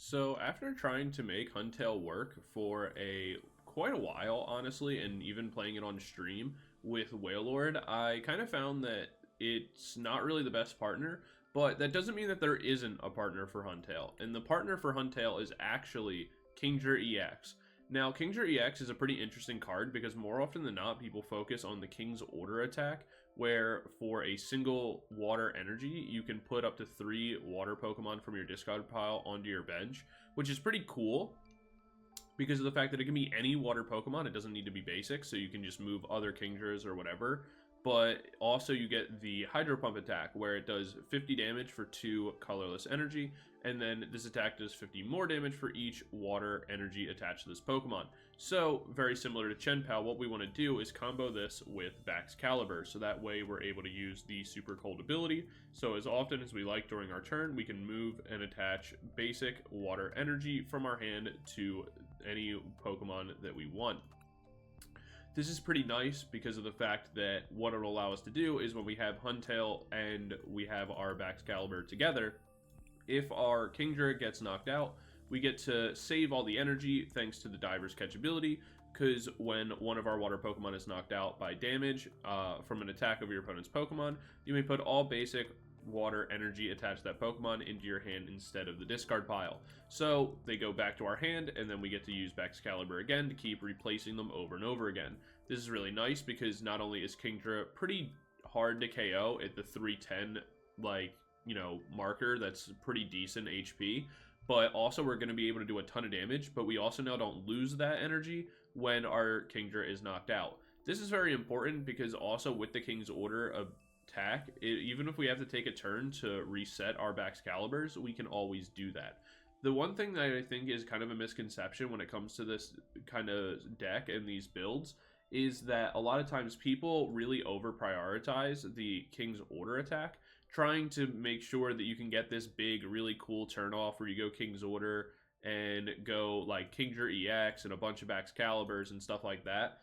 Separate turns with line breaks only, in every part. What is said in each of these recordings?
So after trying to make Huntail work for quite a while, honestly, and even playing it on stream with Wailord, I kind of found that it's not really the best partner, but that doesn't mean that there isn't a partner for Huntail. And the partner for Huntail is actually Kingdra EX. Now, Kingdra EX is a pretty interesting card because more often than not, people focus on the King's Order attack, where for a single water energy, you can put up to 3 water Pokemon from your discard pile onto your bench, which is pretty cool because of the fact that it can be any water Pokemon. It doesn't need to be basic, so you can just move other Kingdras or whatever. But also you get the Hydro Pump attack, where it does 50 damage for 2 colorless energy, and then this attack does 50 more damage for each water energy attached to this Pokemon. So, very similar to Chien-Pao, what we want to do is combo this with Baxcalibur, so that way we're able to use the Super Cold ability. So as often as we like during our turn, we can move and attach basic water energy from our hand to any Pokemon that we want. This is pretty nice because of the fact that what it'll allow us to do is when we have Huntail and we have our Baxcalibur together, if our Kingdra gets knocked out, we get to save all the energy thanks to the Diver's Catch ability, because when one of our water Pokemon is knocked out by damage from an attack of your opponent's Pokemon, you may put all basic water energy attached to that Pokemon into your hand instead of the discard pile. So they go back to our hand, and then we get to use Baxcalibur again to keep replacing them over and over again. This is really nice because not only is Kingdra pretty hard to KO at the 310 marker, that's pretty decent HP, but also we're going to be able to do a ton of damage, but we also now don't lose that energy when our Kingdra is knocked out. This is very important because also with the King's Order attack, even if we have to take a turn to reset our Baxcaliburs, we can always do that. The one thing that I think is kind of a misconception when it comes to this kind of deck and these builds is that a lot of times people really over prioritize the King's Order attack, trying to make sure that you can get this big, really cool turn off where you go King's Order and go like Kingdra EX and a bunch of Baxcaliburs and stuff like that.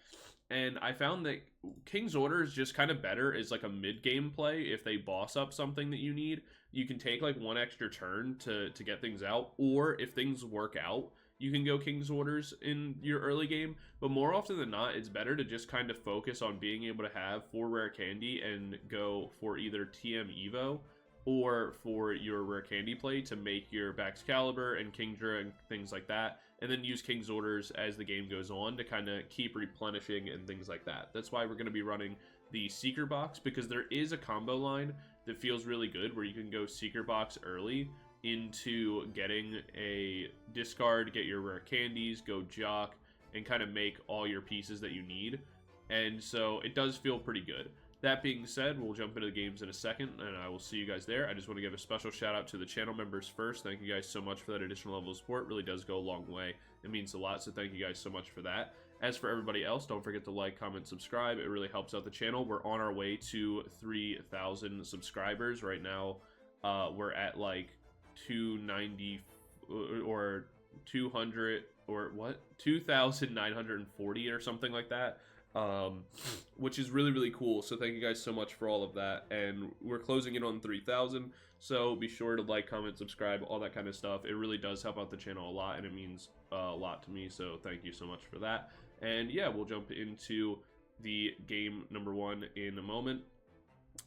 And I found that King's Order is just kind of better as like a mid-game play. If they boss up something that you need, you can take like one extra turn to get things out. Or if things work out, you can go King's Orders in your early game. But more often than not, it's better to just kind of focus on being able to have 4 Rare Candy and go for either TM Evo or for your Rare Candy play to make your Baxcalibur and Kingdra and things like that, and then use King's Orders as the game goes on to kind of keep replenishing and things like that. That's why we're going to be running the Secret Box, because there is a combo line that feels really good where you can go Secret Box early into getting a discard, get your Rare Candies, go Jacq, and kind of make all your pieces that you need. And so it does feel pretty good. That being said, we'll jump into the games in a second, and I will see you guys there. I just want to give a special shout out to the channel members first. Thank you guys so much for that additional level of support. It really does go a long way. It means a lot, so thank you guys so much for that. As for everybody else, don't forget to like, comment, subscribe. It really helps out the channel. We're on our way to 3,000 subscribers. Right now, we're at like 290 or 200 or what? 2,940 or something like that. Which is really, really cool. So thank you guys so much for all of that. And we're closing in on 3,000. So be sure to like, comment, subscribe, all that kind of stuff. It really does help out the channel a lot, and it means a lot to me. So thank you so much for that. And yeah, we'll jump into the game number 1 in a moment.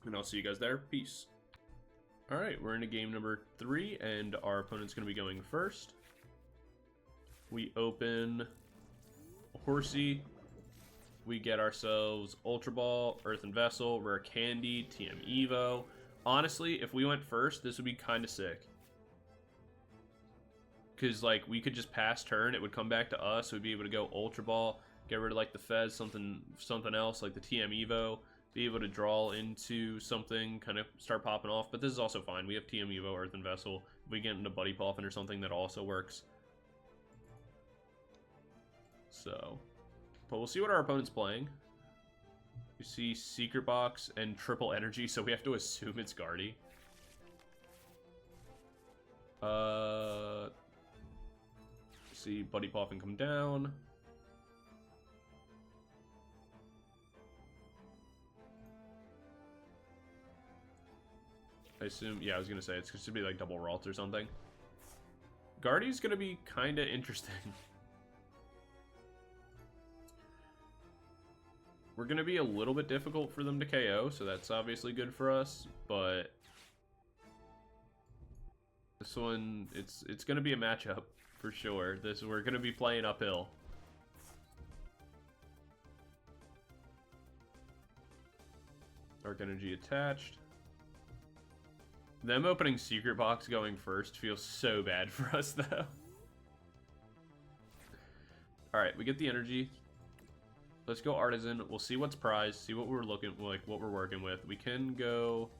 And I'll see you guys there. Peace. All right, we're into game number 3, and our opponent's going to be going first. We open Horsea. We get ourselves Ultra Ball, Earthen Vessel, Rare Candy, TM Evo. Honestly, if we went first, this would be kind of sick. Because, like, we could just pass turn. It would come back to us. We'd be able to go Ultra Ball, get rid of, like, the Fez, something else, like the TM Evo. Be able to draw into something, kind of start popping off. But this is also fine. We have TM Evo, Earthen Vessel. If we get into Buddy-Buddy Poffin or something, that also works. So... but we'll see what our opponent's playing. You see Secret Box and Triple Energy, so we have to assume it's Guardy. See Buddy Poffin come down. I assume, yeah, I was gonna say it's supposed to be like double Ralt or something. Guardy's gonna be kind of interesting. We're gonna be a little bit difficult for them to KO, so that's obviously good for us, but this one, it's gonna be a matchup for sure. We're gonna be playing uphill. Dark Energy attached. Them opening Secret Box going first feels so bad for us, though. Alright, we get the energy. Let's go Artisan. We'll see what's prized, see what we're looking like, what we're working with. We can go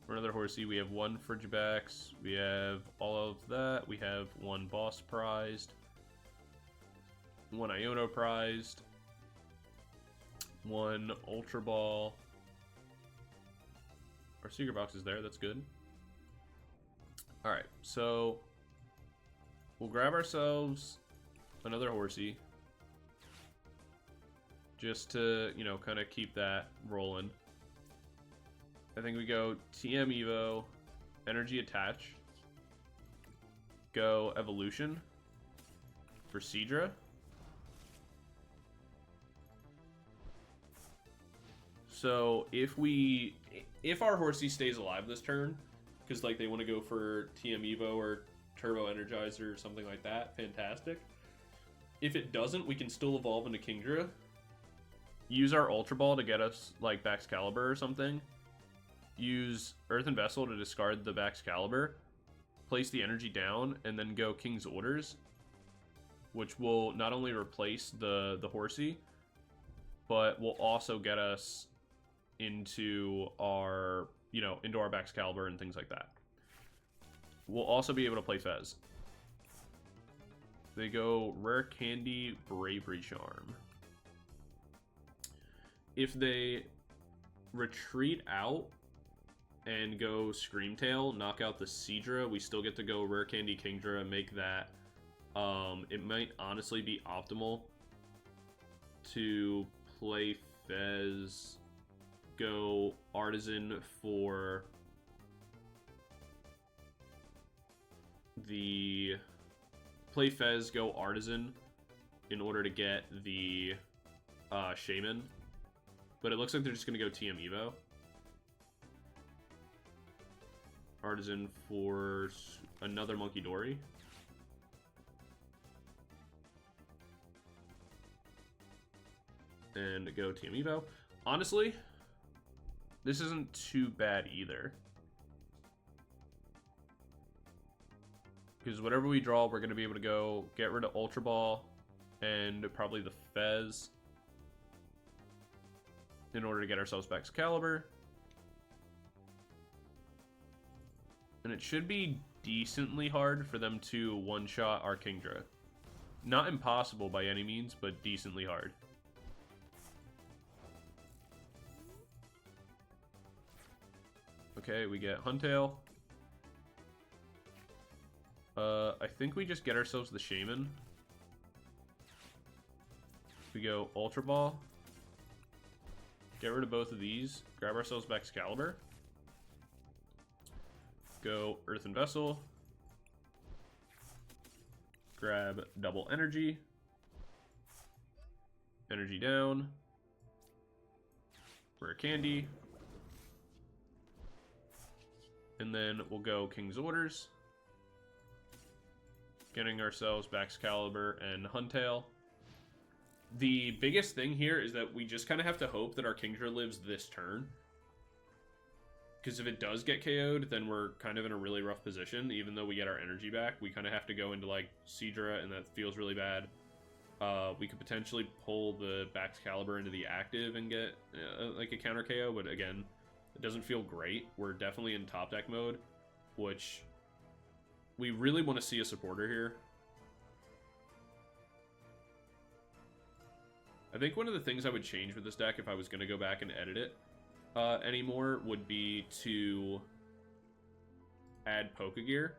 for another Horsea. We have one Frigibax. We have all of that. We have one Boss prized. One Iono prized. One Ultra Ball. Our Secret Box is there. That's good. Alright, so we'll grab ourselves another Horsea. Just to, you know, kind of keep that rolling. I think we go TM Evo, Energy Attach. Go Evolution for Seadra. So if our Horsea stays alive this turn, because like they want to go for TM Evo or Turbo Energizer or something like that, fantastic. If it doesn't, we can still evolve into Kingdra. Use our Ultra Ball to get us like Baxcalibur or something. Use Earthen Vessel to discard the Baxcalibur. Place the energy down and then go King's Orders, which will not only replace the Horsea, but will also get us into our, you know, into our Baxcalibur and things like that. We'll also be able to play Fez. They go Rare Candy Bravery Charm. If they retreat out and go Screamtail, knock out the Seadra, we still get to go Rare Candy Kingdra and make that. It might honestly be optimal to play Fez, go Artisan for the... Play Fez, go Artisan in order to get the Shaymin. But it looks like they're just going to go TM Evo. Artisan for another Monkey Dory. And go TM Evo. Honestly, this isn't too bad either. Because whatever we draw, we're going to be able to go get rid of Ultra Ball and probably the Fez in order to get ourselves Baxcalibur. And it should be decently hard for them to one-shot our Kingdra. Not impossible by any means, but decently hard. Okay, we get Huntail. I think we just get ourselves the Shaymin. We go Ultra Ball. Get rid of both of these. Grab ourselves Baxcalibur. Go Earthen Vessel. Grab double energy. Energy down. Rare Candy. And then we'll go King's Orders. Getting ourselves Baxcalibur and Huntail. The biggest thing here is that we just kind of have to hope that our Kingdra lives this turn. Because if it does get KO'd, then we're kind of in a really rough position. Even though we get our energy back, we kind of have to go into like Seadra, and that feels really bad. We could potentially pull the Baxcalibur into the active and get like a counter KO, but again, it doesn't feel great. We're definitely in top deck mode, which we really want to see a supporter here. I think one of the things I would change with this deck if I was going to go back and edit it anymore would be to add Pokegear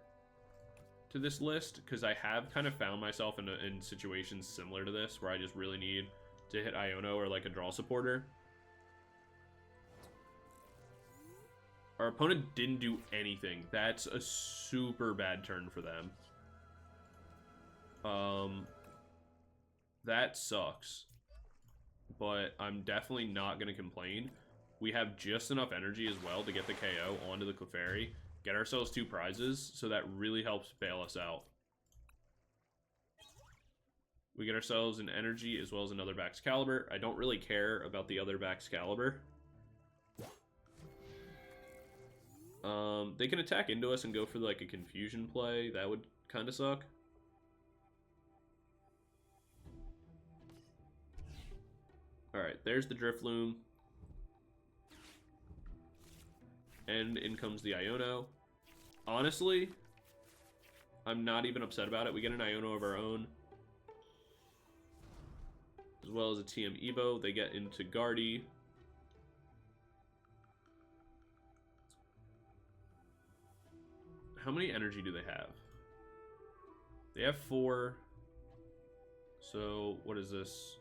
to this list, because I have kind of found myself in situations similar to this where I just really need to hit Iono or like a draw supporter. Our opponent didn't do anything. That's a super bad turn for them. That sucks. But I'm definitely not going to complain. We have just enough energy as well to get the KO onto the Clefairy, get ourselves 2 prizes, so that really helps bail us out. We get ourselves an energy as well as another Baxcalibur. I don't really care about the other Baxcalibur. They can attack into us and go for like a confusion play. That would kind of suck. Alright, there's the Drifloon. And in comes the Iono. Honestly, I'm not even upset about it. We get an Iono of our own. As well as a TM Evo. They get into Guardy. How many energy do they have? They have 4. So, what is this?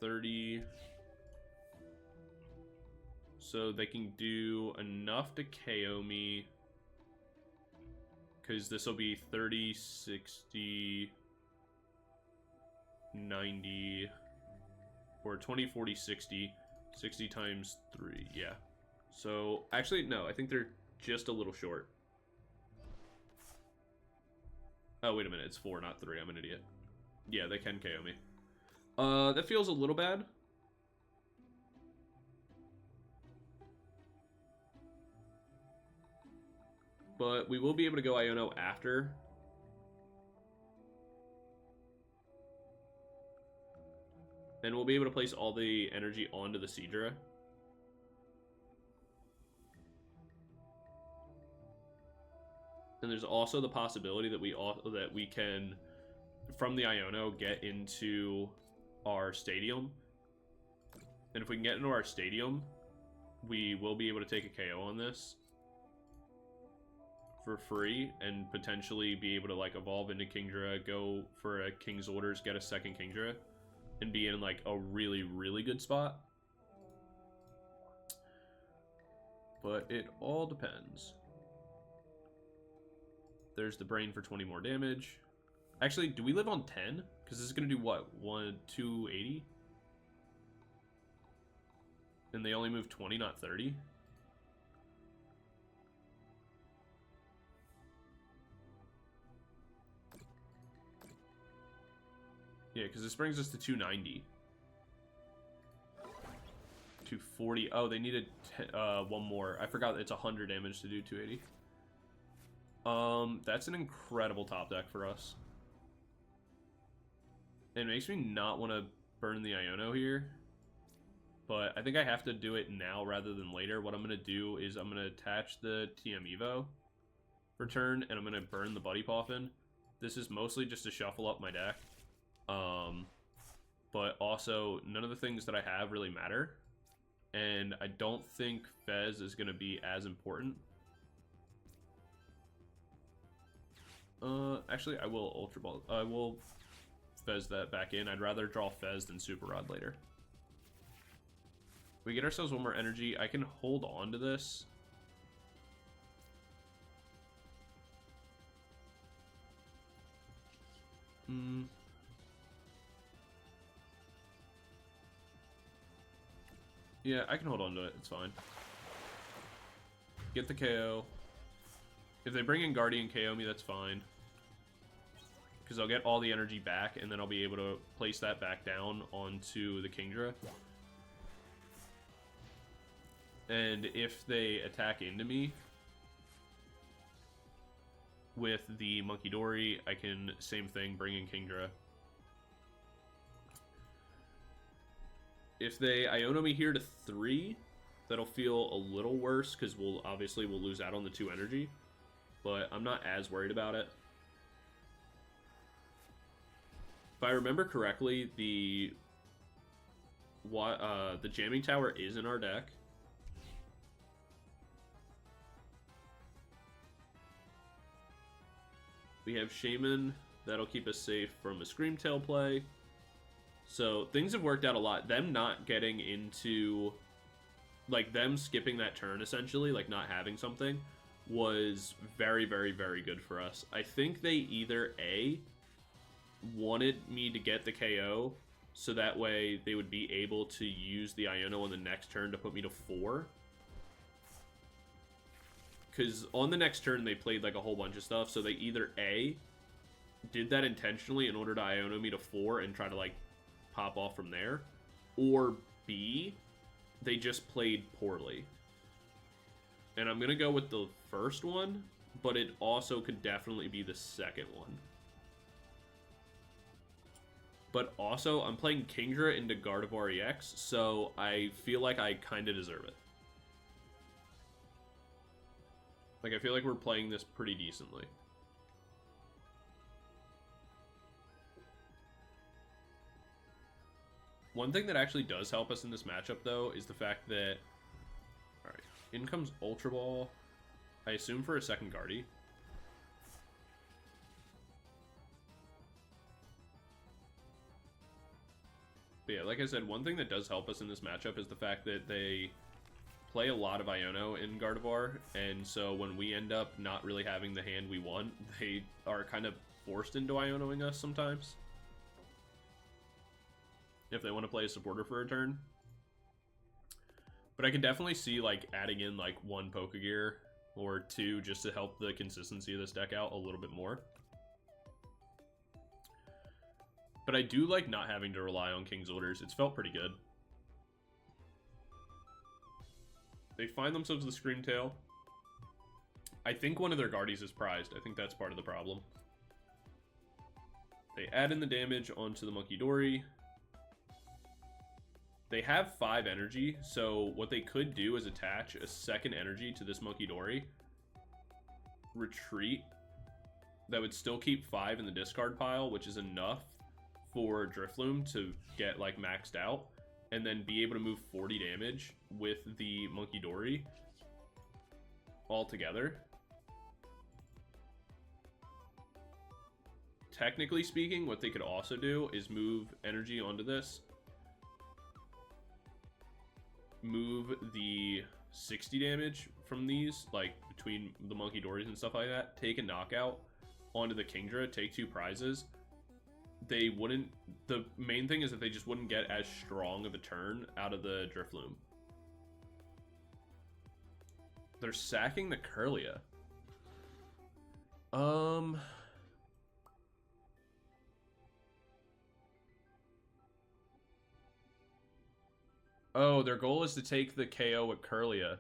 30. So they can do enough to KO me. Because this will be 30, 60, 90, or 20, 40, 60. 60 times 3, yeah. So, actually, no, I think they're just a little short. Oh, wait a minute, it's 4, not 3, I'm an idiot. Yeah, they can KO me. That feels a little bad. But we will be able to go Iono after. And we'll be able to place all the energy onto the Seadra. And there's also the possibility that we can, from the Iono, get into our stadium. And if we can get into our stadium, we will be able to take a KO on this for free and potentially be able to like evolve into Kingdra, go for a King's Orders, get a second Kingdra, and be in like a really, really good spot. But it all depends. There's the Brain for 20 more damage. Actually, do we live on 10? Because this is going to do what? 280? And they only move 20, not 30? Yeah, because this brings us to 290. 240. Oh, they needed one more. I forgot it's 100 damage to do 280. That's an incredible top deck for us. It makes me not want to burn the Iono here. But I think I have to do it now rather than later. What I'm going to do is I'm going to attach the TM Evo for turn, and I'm going to burn the Buddy Poffin. This is mostly just to shuffle up my deck. But also, none of the things that I have really matter. And I don't think Fez is going to be as important. Actually, I will Ultra Ball. I will Fez that back in. I'd rather draw Fez than Super Rod later. We get ourselves one more energy. I can hold on to this. Yeah, I can hold on to it. It's fine. Get the KO. If they bring in Guardian KO me, that's fine. Because I'll get all the energy back, and then I'll be able to place that back down onto the Kingdra. And if they attack into me with the Monkey Dory, I can, same thing, bring in Kingdra. If they Iono me here to 3, that'll feel a little worse, because we'll lose out on the 2 energy. But I'm not as worried about it. If I remember correctly, the Jamming Tower is in our deck. We have Shaymin, that'll keep us safe from a Screamtail play. So things have worked out a lot. Them not getting into, like them skipping that turn essentially, like not having something, was very, very, very good for us. I think they either A, wanted me to get the KO, so that way they would be able to use the Iono on the next turn to put me to 4. Because on the next turn they played like a whole bunch of stuff, so they either A, did that intentionally in order to Iono me to 4 and try to like pop off from there, or B, they just played poorly. And I'm going to go with the first one, but it also could definitely be the second one. But also, I'm playing Kingdra into Gardevoir EX, so I feel like I kind of deserve it. Like, I feel like we're playing this pretty decently. One thing that actually does help us in this matchup, though, is the fact that... Alright, in comes Ultra Ball, I assume for a second Guardy. But yeah, like I said, one thing that does help us in this matchup is the fact that they play a lot of Iono in Gardevoir, and so when we end up not really having the hand we want, they are kind of forced into Ionoing us sometimes. If they want to play a supporter for a turn. But I can definitely see, like, adding in, like, 1 Pokegear or 2 just to help the consistency of this deck out a little bit more. But I do like not having to rely on King's Orders. It's felt pretty good. They find themselves the Screamtail. I think one of their Guardies is prized. I think that's part of the problem. They add in the damage onto the Monkey Dory. They have 5 energy, so what they could do is attach a second energy to this Monkey Dory. Retreat. That would still keep 5 in the discard pile, which is enough for Drifloon to get like maxed out, and then be able to move 40 damage with the Monkey Dory all together. Technically speaking, what they could also do is move energy onto this, move the 60 damage from these, like between the Monkey Dories and stuff like that, take a knockout onto the Kingdra, take 2 prizes. They wouldn't, the main thing is that they just wouldn't get as strong of a turn out of the Drifloon. They're sacking the Kirlia. Oh, their goal is to take the KO with Kirlia.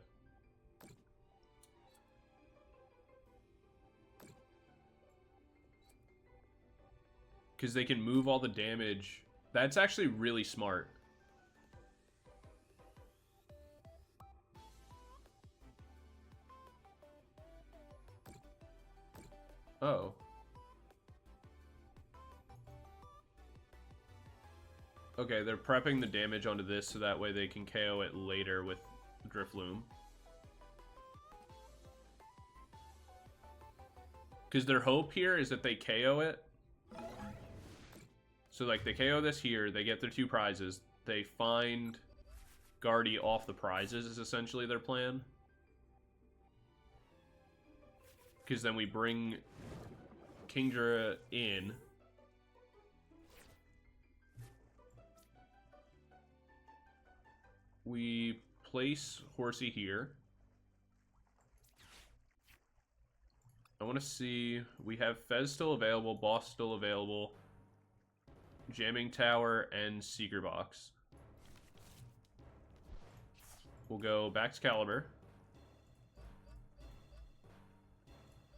Because they can move all the damage. That's actually really smart. Oh. Okay, they're prepping the damage onto this so that way they can KO it later with Drifloon. Because their hope here is that they KO it. So, like, they KO this here, they get their 2 prizes, they find Guardy off the prizes is essentially their plan. Because then we bring Kingdra in. We place Horsea here. I want to see, we have Fez still available, Boss still available, Jamming Tower, and Secret Box. We'll go Baxcalibur.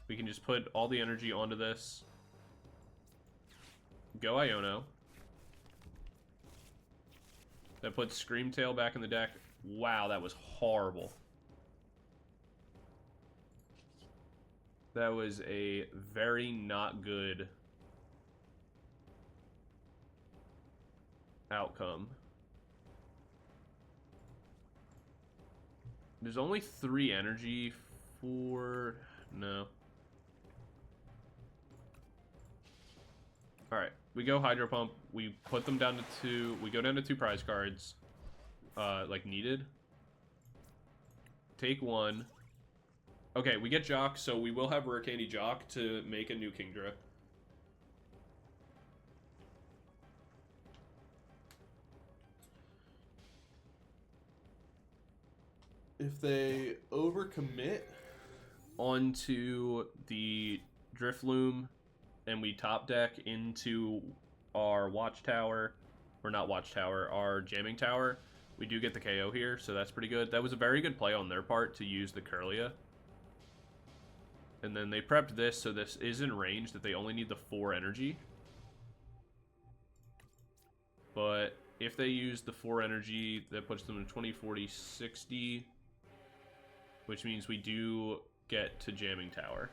We can just put all the energy onto this. Go Iono. That puts Screamtail back in the deck. Wow, that was horrible. That was a very not good outcome. There's only 3 energy for... No. Alright, we go Hydro Pump. We put them down to 2. We go down to 2 prize cards. Like needed. Take 1. Okay, we get Jacq, so we will have Rare Candy Jacq to make a new Kingdra. If they overcommit onto the Drifloon and we top deck into our Watchtower, or not Watchtower, our Jamming Tower, we do get the KO here, so that's pretty good. That was a very good play on their part to use the Kirlia. And then they prepped this, so this is in range that they only need the 4 energy. But if they use the 4 energy, that puts them to 20, 40, 60, which means we do get to Jamming Tower.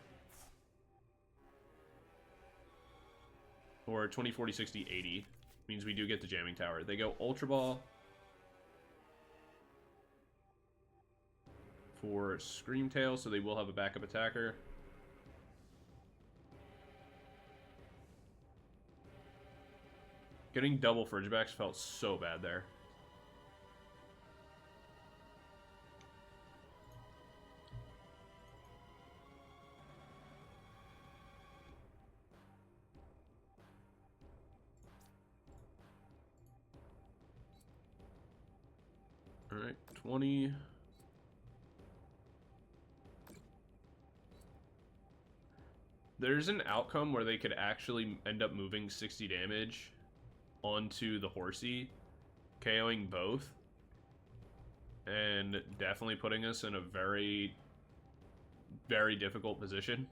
Or 20, 40, 60, 80. Means we do get the Jamming Tower. They go Ultra Ball for Screamtail, so they will have a backup attacker. Getting double Frigibax felt so bad there. Alright, 20. There's an outcome where they could actually end up moving 60 damage onto the Horsea, KOing both, and definitely putting us in a very, very difficult position.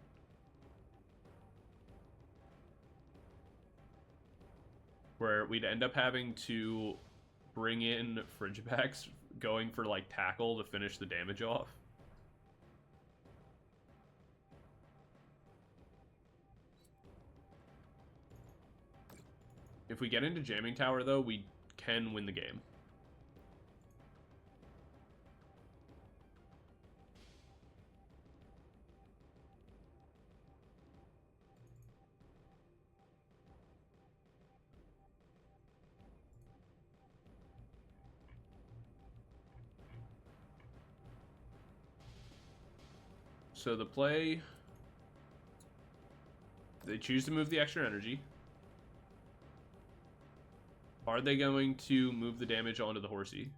Where we'd end up having to bring in Frigibax going for like tackle to finish the damage off. If we get into Jamming Tower, though, we can win the game. So the play, they choose to move the extra energy. Are they going to move the damage onto the Horsea?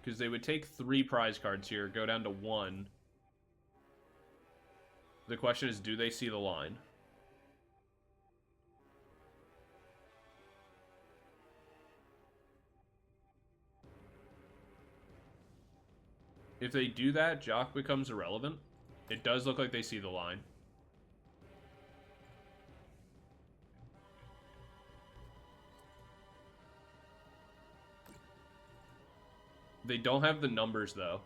Because they would take 3 prize cards here, go down to 1. The question is, do they see the line? If they do that, Jacq becomes irrelevant. It does look like they see the line. They don't have the numbers, though.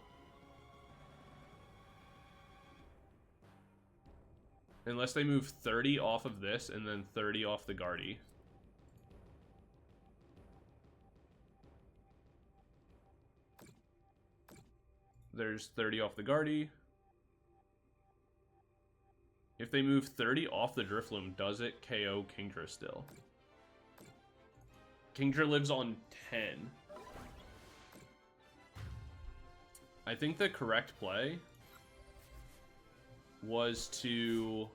Unless they move 30 off of this and then 30 off the Guardy. There's 30 off the Guardy. If they move 30 off the Drifloon, does it KO Kingdra still? Kingdra lives on 10. I think the correct play was to...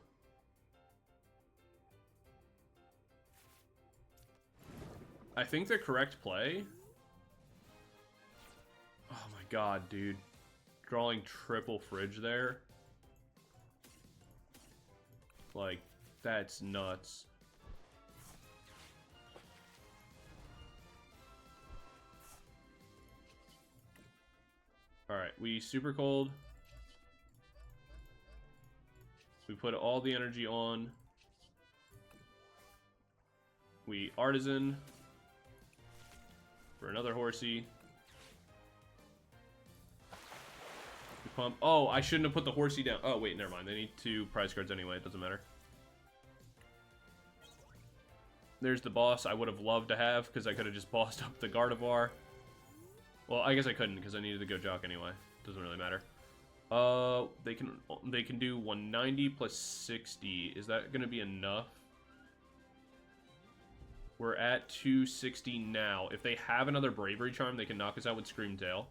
I think the correct play... Oh my god, dude. Drawing triple Fridge there. Like, that's nuts. Alright, we super cold. We put all the energy on. We Artazon for another Horsea. We pump. Oh, I shouldn't have put the Horsea down. Oh, wait, never mind. They need 2 prize cards anyway. It doesn't matter. There's the boss I would have loved to have because I could have just bossed up the Gardevoir. Well, I guess I couldn't because I needed to go Jacq anyway. Doesn't really matter. They can do 190 plus 60. Is that going to be enough? We're at 260 now. If they have another Bravery Charm, they can knock us out with Screamtail.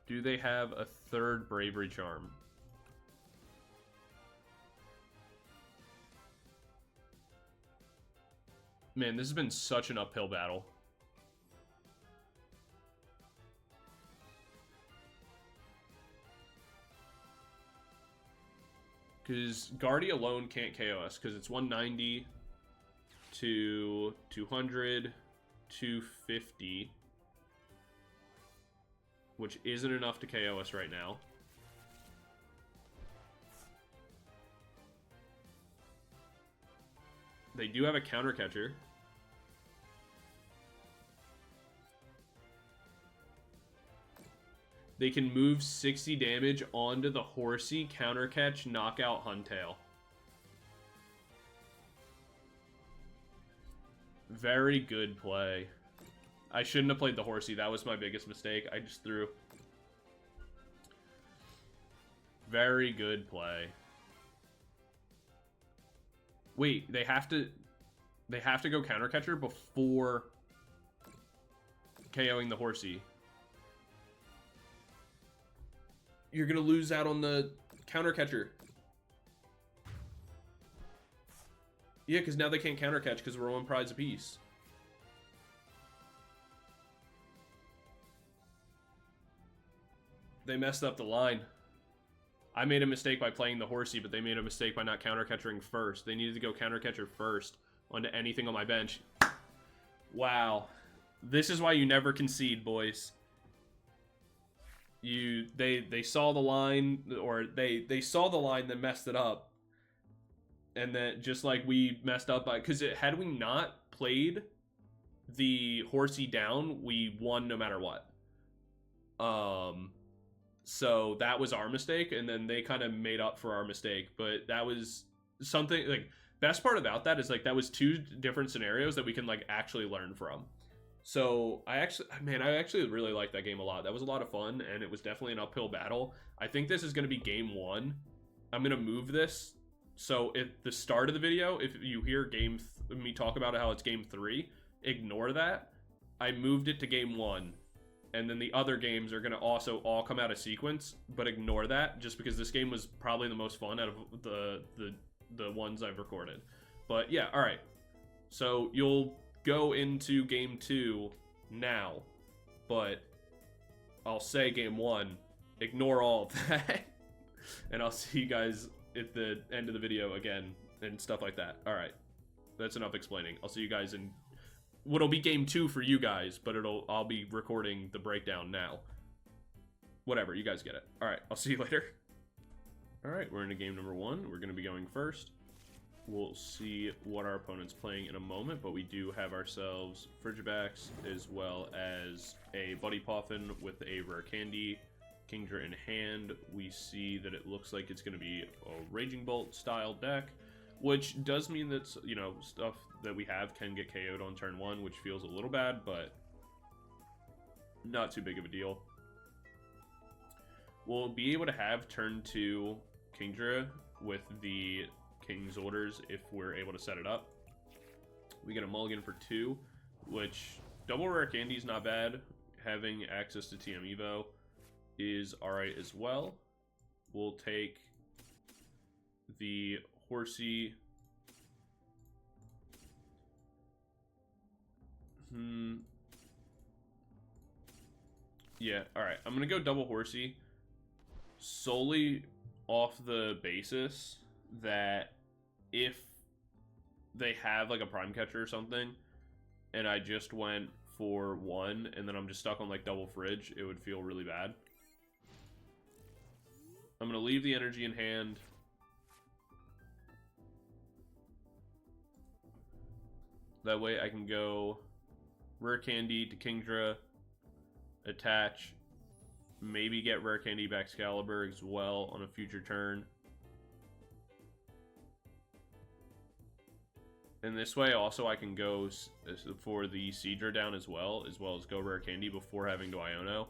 Do they have a third Bravery Charm? Man, this has been such an uphill battle. Because Guardy alone can't KO us, because it's 190 to 200, 250, which isn't enough to KO us right now. They do have a counter catcher. They can move 60 damage onto the Horsea, counter catch, knockout Huntail. Very good play. I shouldn't have played the Horsea. That was my biggest mistake. I just threw. Very good play. Wait, they have to go counter catcher before KOing the Horsea. You're gonna lose out on the counter catcher. Yeah, because now they can't counter catch because we're one prize apiece. They messed up the line. I made a mistake by playing the Horsea, but they made a mistake by not counter catching first. They needed to go counter catcher first onto anything on my bench. Wow. This is why you never concede, boys. They saw the line, or they saw the line that messed it up. And then just like we messed up by, because had we not played the Horsea down, we won no matter what. So that was our mistake, and then they kind of made up for our mistake. But that was something, like, best part about that is, like, that was two different scenarios that we can, like, actually learn from. So I actually really liked that game a lot. That was a lot of fun, and it was definitely an uphill battle. I think this is going to be game 1. I'm going to move this. So at the start of the video, if you hear me talk about how it's game 3, ignore that. I moved it to game 1. And then the other games are going to also all come out of sequence, but ignore that, just because this game was probably the most fun out of the ones I've recorded. But yeah, all right. So you'll go into game 2 now, but I'll say game 1. Ignore all of that, and I'll see you guys at the end of the video again and stuff like that. All right, that's enough explaining. I'll see you guys in what'll be game 2 for you guys, but I'll be recording the breakdown now. Whatever, you guys get it. All right, I'll see you later. All right, we're into game number 1. We're going to be going first. We'll see what our opponent's playing in a moment, but we do have ourselves Frigibax as well as a Buddy Poffin with a Rare Candy Kingdra in hand. We see that it looks like it's going to be a Raging Bolt style deck, which does mean that, you know, stuff that we have can get KO'd on turn 1, which feels a little bad, but not too big of a deal. We'll be able to have turn 2 Kingdra with the King's Orders if we're able to set it up. We get a mulligan for 2, which double Rare Candy is not bad. Having access to TM Evo is alright as well. We'll take the Horsea. Yeah, alright. I'm going to go double Horsea solely off the basis that if they have like a Prime Catcher or something, and I just went for 1, and then I'm just stuck on like double Fridge, it would feel really bad. I'm going to leave the energy in hand. That way I can go Rare Candy to Kingdra, attach, maybe get Rare Candy Baxcalibur as well on a future turn. And this way also I can go for the Seadra down as well as go Rare Candy before having to Iono.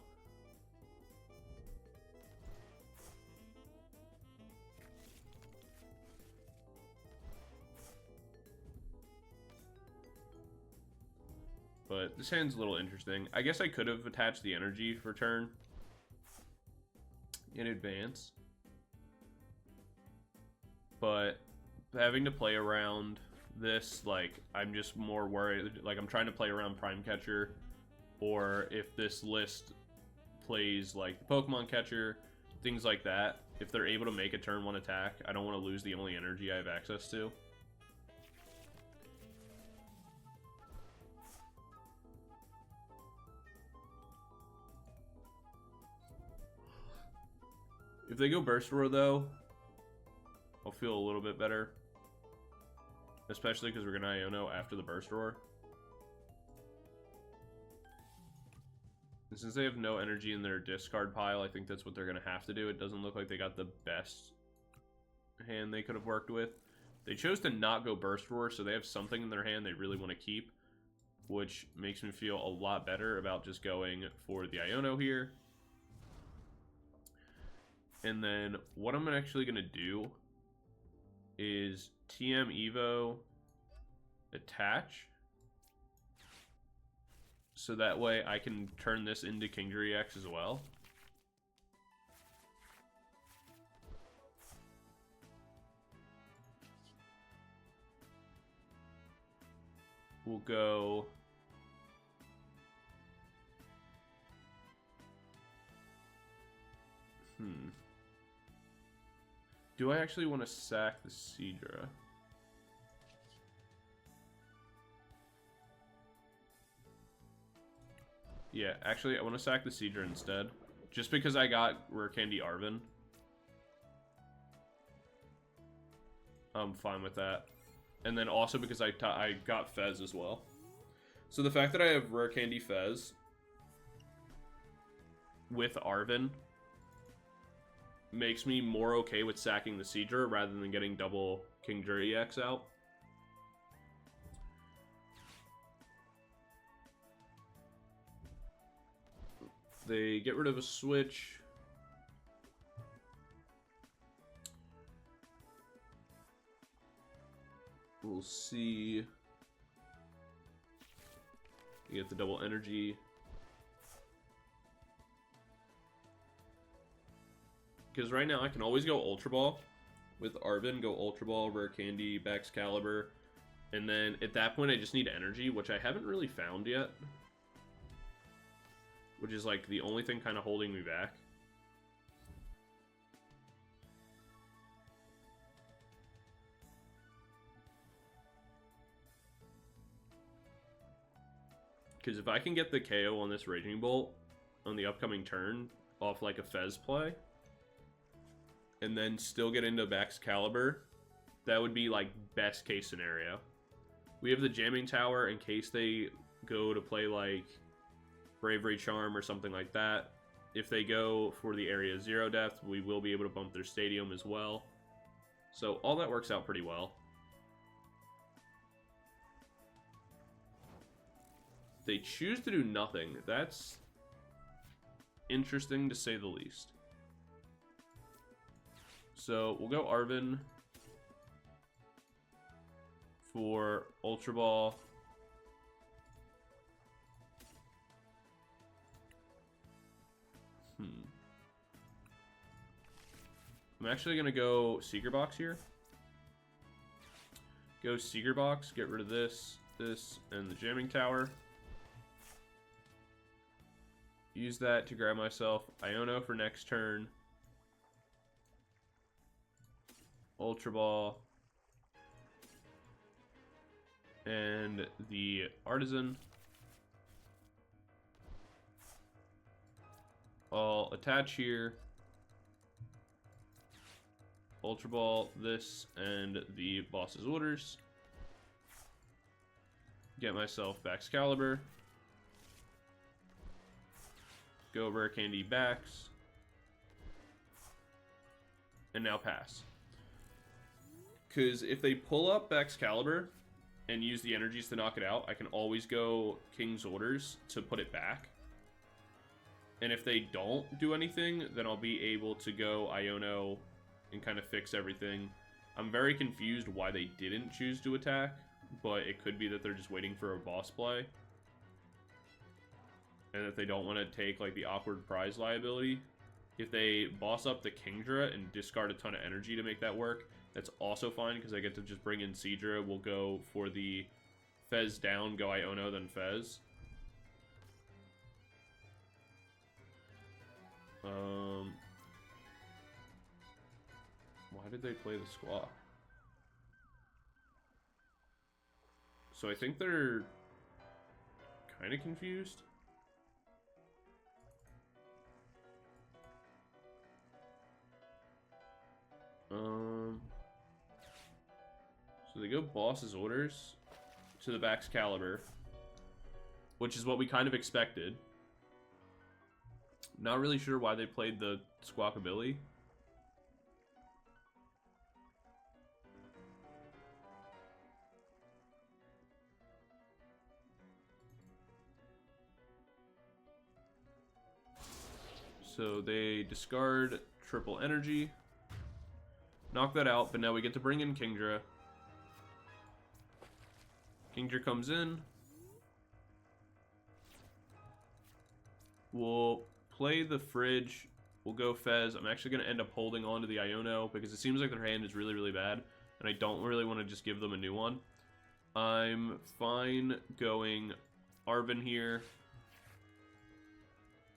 But this hand's a little interesting. I guess I could have attached the energy for turn in advance. But having to play around this, like, I'm just more worried. Like, I'm trying to play around Prime Catcher, or if this list plays, like, the Pokemon Catcher, things like that. If they're able to make a turn 1 attack, I don't want to lose the only energy I have access to. If they go Burst Roar, though, I'll feel a little bit better. Especially because we're going to Iono after the Burst Roar. And since they have no energy in their discard pile, I think that's what they're going to have to do. It doesn't look like they got the best hand they could have worked with. They chose to not go Burst Roar, so they have something in their hand they really want to keep, which makes me feel a lot better about just going for the Iono here. And then what I'm actually going to do is TM Evo attach. So that way I can turn this into Kingdra EX as well. We'll go... Do I actually want to sack the Seadra? Yeah, actually, I want to sack the Seadra instead. Just because I got Rare Candy Arven. I'm fine with that. And then also because I got Fez as well. So the fact that I have Rare Candy Fez with Arven makes me more okay with sacking the Seadra rather than getting double Kingdra EX out. They get rid of a switch. We'll see. You get the double energy. Because right now I can always go Ultra Ball with Arven, go Ultra Ball, Rare Candy, Baxcalibur, and then at that point I just need energy, which I haven't really found yet. Which is like the only thing kind of holding me back. Because if I can get the KO on this Raging Bolt on the upcoming turn off like a Fez play, and then still get into Baxcalibur, that would be like best case scenario. We have the Jamming Tower in case they go to play like Bravery Charm or something like that. If they go for the Area 0 Depth, we will be able to bump their Stadium as well. So all that works out pretty well. They choose to do nothing. That's interesting to say the least. So we'll go Arven for Ultra Ball. I'm actually going to go Secret Box here. Go Secret Box, get rid of this, and the Jamming Tower. Use that to grab myself Iono for next turn. Ultra Ball. And the Artazon. I'll attach here. Ultra Ball, this, and the boss's orders. Get myself Baxcalibur. Go Rare Candy Bax. And now pass. Because if they pull up Baxcalibur and use the energies to knock it out, I can always go King's Orders to put it back. And if they don't do anything, then I'll be able to go Iono and kind of fix everything. I'm very confused why they didn't choose to attack, but it could be that they're just waiting for a boss play. and if they don't want to take like the awkward prize liability, if they boss up the Kingdra and discard a ton of energy to make that work, that's also fine because I get to just bring in Seadra. We'll go for the Fez down, go Iono, then Fez. Why did they play the Squawk? So I think they're kind of confused. So they go boss's orders to the Baxcalibur, which is what we kind of expected. Not really sure why they played the Squawkabilly. So they discard triple energy, knock that out, but now we get to bring in Kingdra. Kingdra comes in. We'll play the Fridge. We'll go Fez. I'm actually going to end up holding on to the Iono because it seems like their hand is really, really bad, and I don't really want to just give them a new one. I'm fine going Arven here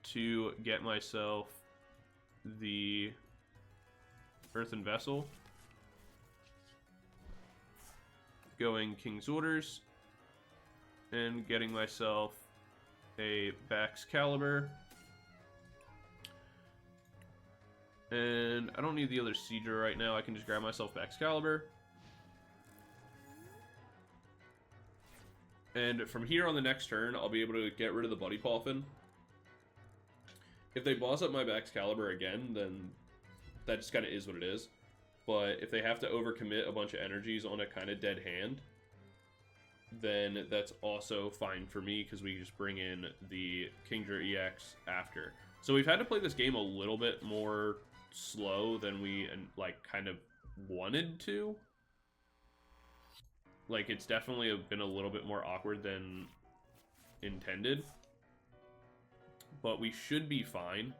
to get myself the Earthen Vessel. Going King's Orders and getting myself a Baxcalibur. And I don't need the other Seadra right now. I can just grab myself Baxcalibur. And from here on the next turn, I'll be able to get rid of the Buddy Poffin. If they boss up my Baxcalibur again, then that just kind of is what it is. But if they have to overcommit a bunch of energies on a kind of dead hand, then that's also fine for me because we just bring in the Kingdra EX after. So we've had to play this game a little bit more slow than we like kind of wanted to. Like, it's definitely been a little bit more awkward than intended. But we should be fine.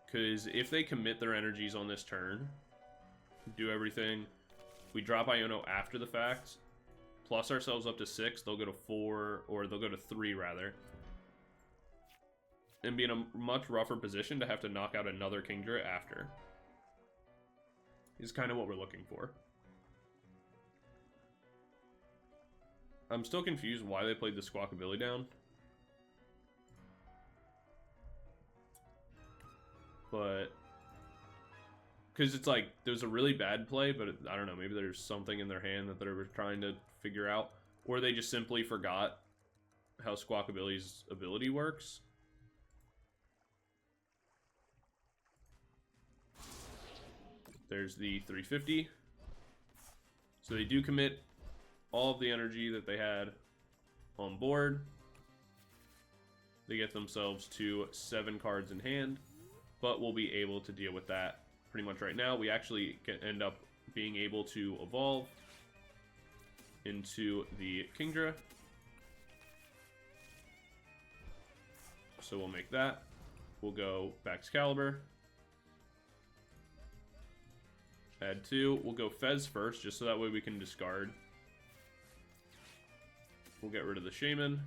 Because if they commit their energies on this turn, do everything, we drop Iono after the fact, plus ourselves up to 6, they'll go to 4, or they'll go to 3 rather. And be in a much rougher position to have to knock out another Kingdra after. Is kind of what we're looking for. I'm still confused why they played the Squawkabilly down. But because it's like there's a really bad play, but I don't know, maybe there's something in their hand that they're trying to figure out, or they just simply forgot how Squawkabilly's ability works. There's the 350. So they do commit all of the energy that they had on board. They get themselves to 7 cards in hand, but we'll be able to deal with that pretty much right now. We actually can end up being able to evolve into the Kingdra. So we'll make that. We'll go Baxcalibur. Add 2. We'll go Fez first, just so that way we can discard. We'll get rid of the Shaymin.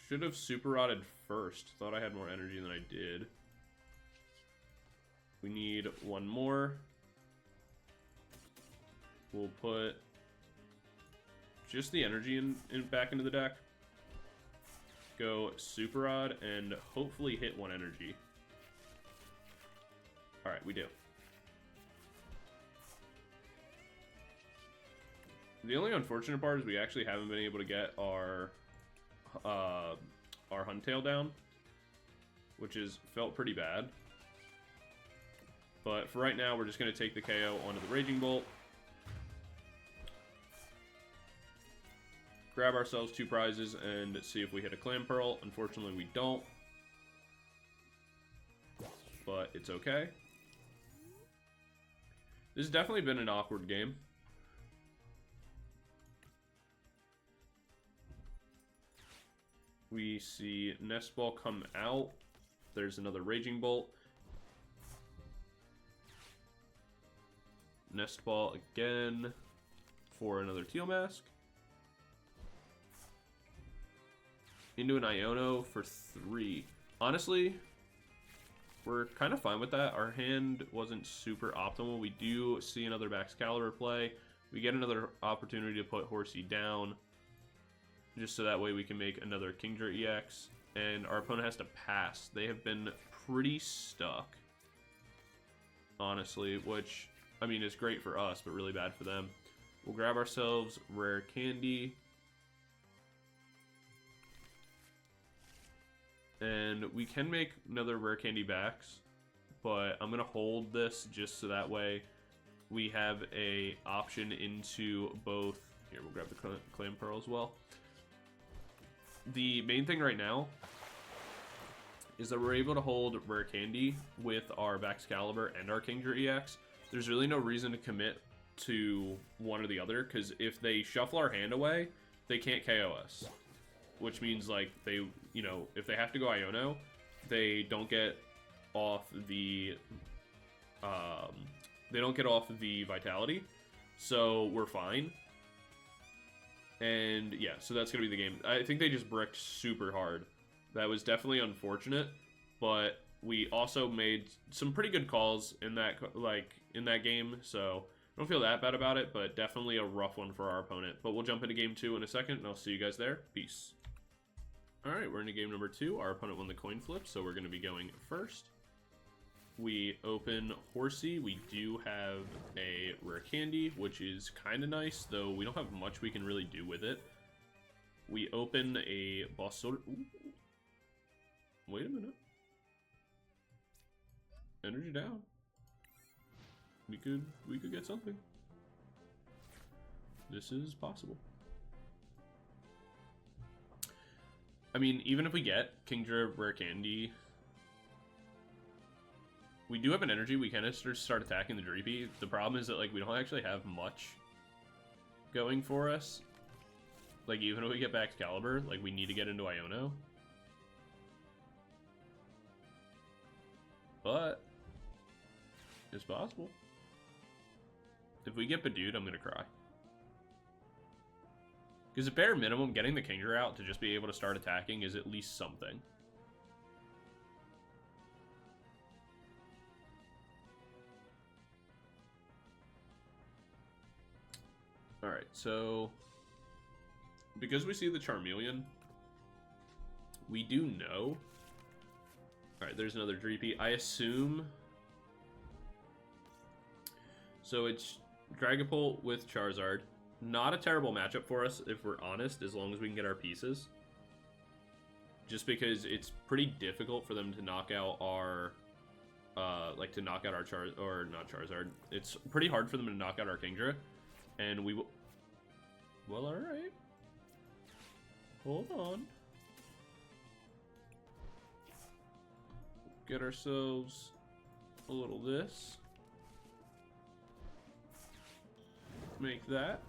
Should have super rotted first. Thought I had more energy than I did. We need one more. We'll put just the energy back into the deck. Go Super Rod and hopefully hit 1 energy. Alright, we do. The only unfortunate part is we actually haven't been able to get our Huntail down, which has felt pretty bad. But for right now, we're just going to take the KO onto the Raging Bolt. Grab ourselves 2 prizes and see if we hit a Clamperl. Unfortunately, we don't. But it's okay. This has definitely been an awkward game. We see Nest Ball come out. There's another Raging Bolt. Nest Ball again for another Teal Mask. Into an Iono for 3. Honestly, we're kind of fine with that. Our hand wasn't super optimal. We do see another Baxcalibur play. We get another opportunity to put Horsea down, just so that way we can make another Kingdra EX. And our opponent has to pass. They have been pretty stuck, honestly, which, I mean, is great for us, but really bad for them. We'll grab ourselves Rare Candy. And we can make another Rare Candy backs, but I'm going to hold this just so that way we have a option into both. Here, we'll grab the Clamperl as well. The main thing right now is that we're able to hold Rare Candy with our Baxcalibur and our Kingdra EX. There's really no reason to commit to one or the other, because if they shuffle our hand away, they can't KO us. Which means, like, they, you know, if they have to go Iono, they don't get off the, Vitality. So we're fine. And, yeah, so that's going to be the game. I think they just bricked super hard. That was definitely unfortunate, but we also made some pretty good calls in that, in that game, so I don't feel that bad about it, but definitely a rough one for our opponent. But we'll jump into game 2 in a second, and I'll see you guys there. Peace. Alright, we're into game number 2. Our opponent won the coin flip, so we're going to be going first. We open Horsea. We do have a Rare Candy, which is kind of nice, though we don't have much we can really do with it. We open a Boss. Wait a minute. Energy down. We could get something. This is possible. I mean, even if we get Kingdra Rare Candy, we do have an energy. We can start attacking the Dreepy. The problem is that, like, we don't actually have much going for us. Like, even if we get Baxcalibur, like, we need to get into Iono. But it's possible. If we get Badooed, I'm gonna cry. Because at bare minimum, getting the Kingdra out to just be able to start attacking is at least something. Alright, so because we see the Charmeleon, we do know. Alright, there's another Dreepy. I assume. So it's Dragapult with Charizard. Not a terrible matchup for us, if we're honest, as long as we can get our pieces. Just because it's pretty difficult for them to knock out our, not Charizard. It's pretty hard for them to knock out our Kingdra. And we will... Well, alright. Hold on. Get ourselves a little this. Make that.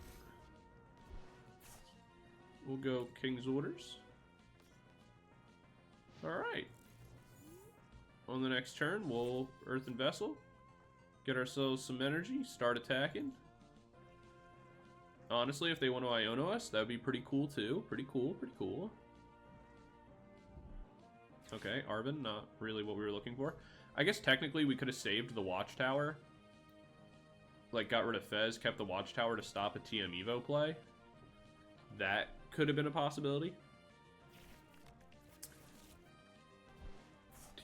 We'll go King's Orders. Alright. On the next turn, we'll Earthen Vessel. Get ourselves some energy. Start attacking. Honestly, if they want to Iono us, that would be pretty cool too. Pretty cool, pretty cool. Okay, Arven, not really what we were looking for. I guess technically we could have saved the Watchtower. Like, got rid of Fez, kept the Watchtower to stop a TM Evo play. That could have been a possibility.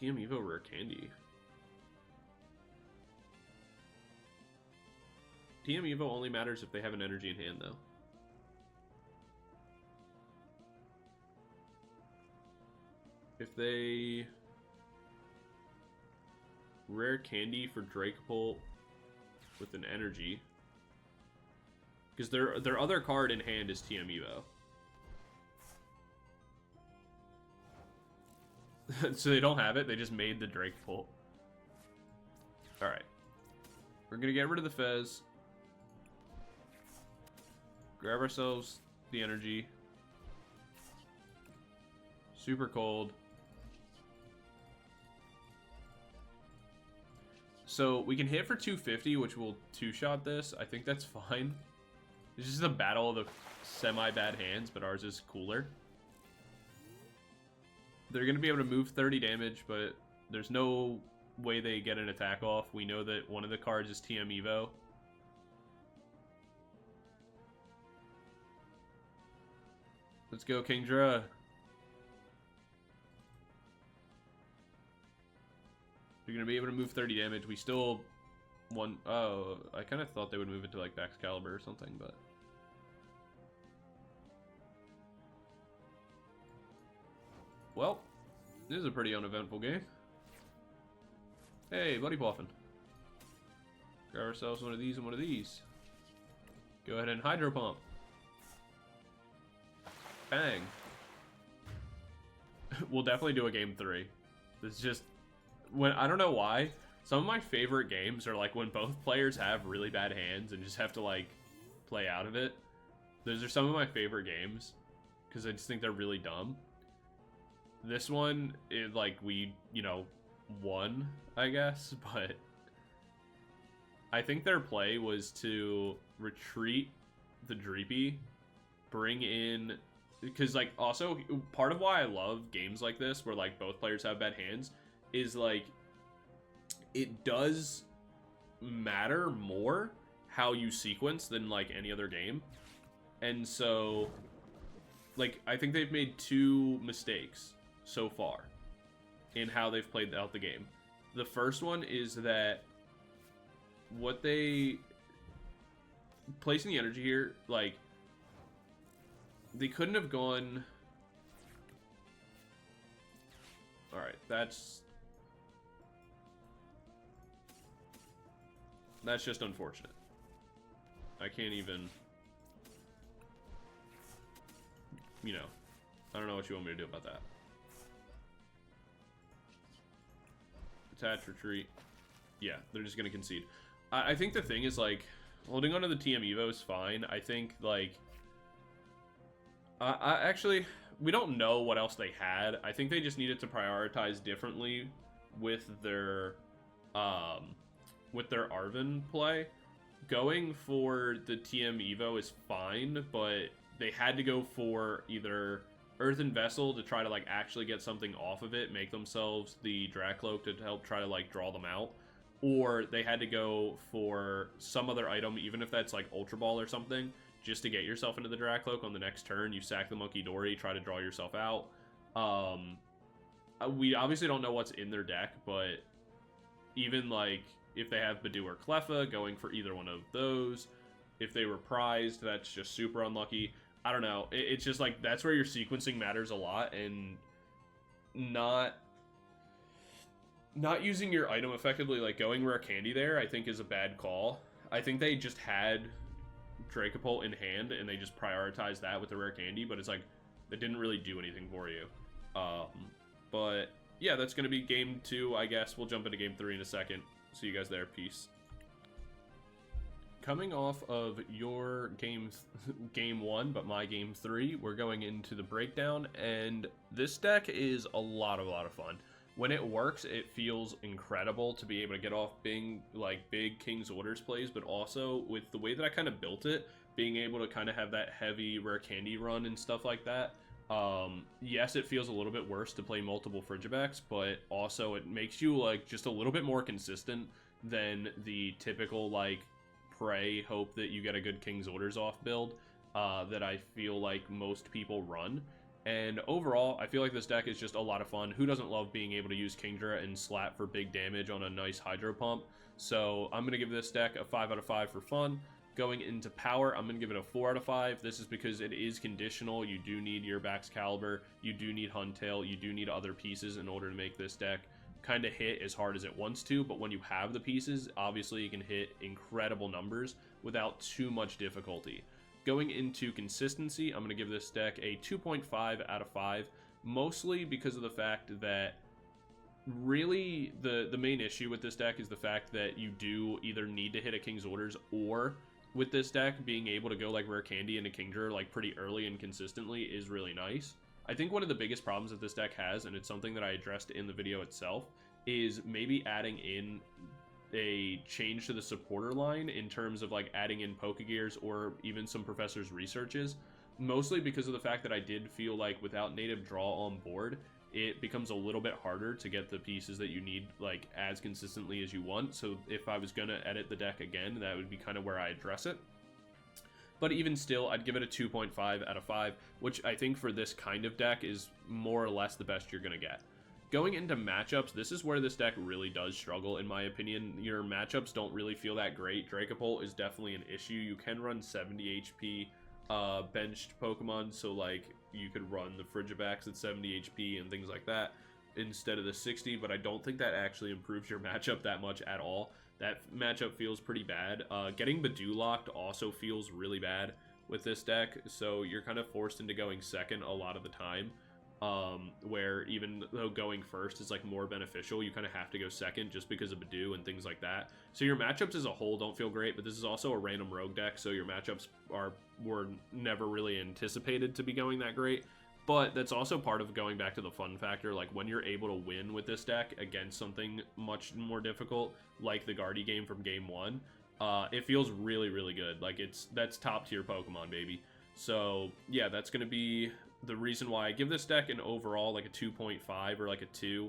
TM Evo Rare Candy. TM Evo only matters if they have an energy in hand, though. If they Rare Candy for Dragapult with an energy, because their other card in hand is TM Evo. So they don't have it, they just made the Dragapult. Alright. We're going to get rid of the Fez. Grab ourselves the energy. Super cold. So we can hit for 250, which will two-shot this. I think that's fine. It's just a battle of the semi-bad hands, but ours is cooler. They're going to be able to move 30 damage, but there's no way they get an attack off. We know that one of the cards is TM Evo. Let's go, Kingdra. You're going to be able to move 30 damage. We still won. Oh, I kind of thought they would move it to like Baxcalibur or something, but. Well, this is a pretty uneventful game. Hey, Buddy Poffin. Grab ourselves one of these and one of these. Go ahead and Hydro Pump. Bang. We'll definitely do a game 3. It's just, when I don't know why, some of my favorite games are like when both players have really bad hands and just have to like play out of it. Those are some of my favorite games because I just think they're really dumb. This one is like we, you know, won, I guess, but I think their play was to retreat the Dreepy, bring in, because like also part of why I love games like this where like both players have bad hands is like it does matter more how you sequence than like any other game. And so like I think they've made 2 mistakes so far in how they've played out the game. The first one is that what they placing the energy here, like they couldn't have gone. All right, that's just unfortunate. I can't even, you know, I don't know what you want me to do about that. Attach, retreat. Yeah, they're just going to concede. I think the thing is, like, holding onto the TM Evo is fine. I think, like, actually, we don't know what else they had. I think they just needed to prioritize differently with their Arven play. Going for the TM Evo is fine, but they had to go for either Earthen Vessel to try to like actually get something off of it, make themselves the Dracloak to help try to like draw them out, or they had to go for some other item, even if that's like Ultra Ball or something, just to get yourself into the Dracloak on the next turn. You sack the Monkey Dory, try to draw yourself out. We obviously don't know what's in their deck, but even like if they have Badu or Cleffa, going for either one of those, if they were prized, that's just super unlucky. I don't know. It's just like that's where your sequencing matters a lot, and not using your item effectively, like going Rare Candy there, I think is a bad call. I think they just had Dracopult in hand, and they just prioritized that with the Rare Candy, but it's like, that didn't really do anything for you. But yeah, that's going to be game 2, I guess. We'll jump into game 3 in a second. See you guys there. Peace. Coming off of your game 1, but my game 3, we're going into the breakdown, and this deck is a lot of fun. When it works, it feels incredible to be able to get off being like big King's Orders plays, but also with the way that I kind of built it, being able to kind of have that heavy Rare Candy run and stuff like that. Yes, it feels a little bit worse to play multiple Frigibax, but also it makes you like just a little bit more consistent than the typical like pray, hope that you get a good King's Orders off build that I feel like most people run. And overall, I feel like this deck is just a lot of fun. Who doesn't love being able to use Kingdra and slap for big damage on a nice Hydro Pump? So I'm going to give this deck a 5 out of 5 for fun. Going into power, I'm going to give it a 4 out of 5. This is because it is conditional. You do need your Baxcalibur, you do need Huntail, you do need other pieces in order to make this deck kind of hit as hard as it wants to. But when you have the pieces, obviously you can hit incredible numbers without too much difficulty. Going into consistency, I'm going to give this deck a 2.5 out of 5, mostly because of the fact that really the main issue with this deck is the fact that you do either need to hit a King's Orders, or with this deck being able to go like Rare Candy into Kingdra like pretty early and consistently is really nice. I think one of the biggest problems that this deck has, and it's something that I addressed in the video itself, is maybe adding in a change to the supporter line in terms of like adding in Pokegears or even some Professor's Researches, mostly because of the fact that I did feel like without native draw on board, it becomes a little bit harder to get the pieces that you need like as consistently as you want. So if I was gonna edit the deck again, that would be kind of where I address it. But even still, I'd give it a 2.5 out of 5, which I think for this kind of deck is more or less the best you're gonna get. Going into matchups, this is where this deck really does struggle, in my opinion. Your matchups don't really feel that great. Dragapult is definitely an issue. You can run 70 HP benched Pokemon, so like you could run the Frigibax at 70 HP and things like that instead of the 60, but I don't think that actually improves your matchup that much at all. That matchup feels pretty bad. Getting Badoo locked also feels really bad with this deck, so you're kind of forced into going second a lot of the time. Where even though going first is like more beneficial, you kind of have to go second just because of Badoo and things like that. So your matchups as a whole don't feel great, but this is also a random rogue deck, so your matchups were never really anticipated to be going that great. But that's also part of going back to the fun factor, like when you're able to win with this deck against something much more difficult, like the Guardy game from game 1, it feels really, really good. Like that's top tier Pokemon, baby. So yeah, that's gonna be the reason why I give this deck an overall like a 2.5 or like a 2.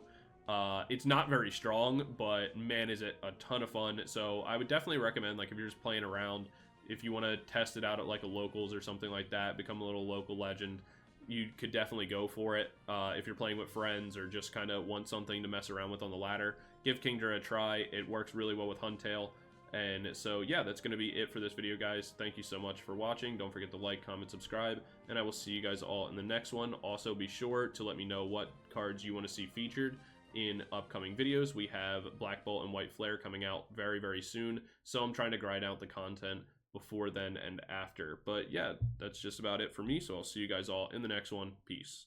It's not very strong, but man, is it a ton of fun. So I would definitely recommend, like if you're just playing around, if you want to test it out at like a locals or something like that, become a little local legend, you could definitely go for it. If you're playing with friends or just kind of want something to mess around with on the ladder, give Kingdra a try. It works really well with Huntail. And so yeah, that's going to be it for this video, guys. Thank you so much for watching. Don't forget to like, comment, subscribe, and I will see you guys all in the next one. Also, be sure to let me know what cards you want to see featured in upcoming videos. We have Black Bolt and White Flare coming out very, very soon, so I'm trying to grind out the content before then and after. But yeah, that's just about it for me, so I'll see you guys all in the next one. Peace.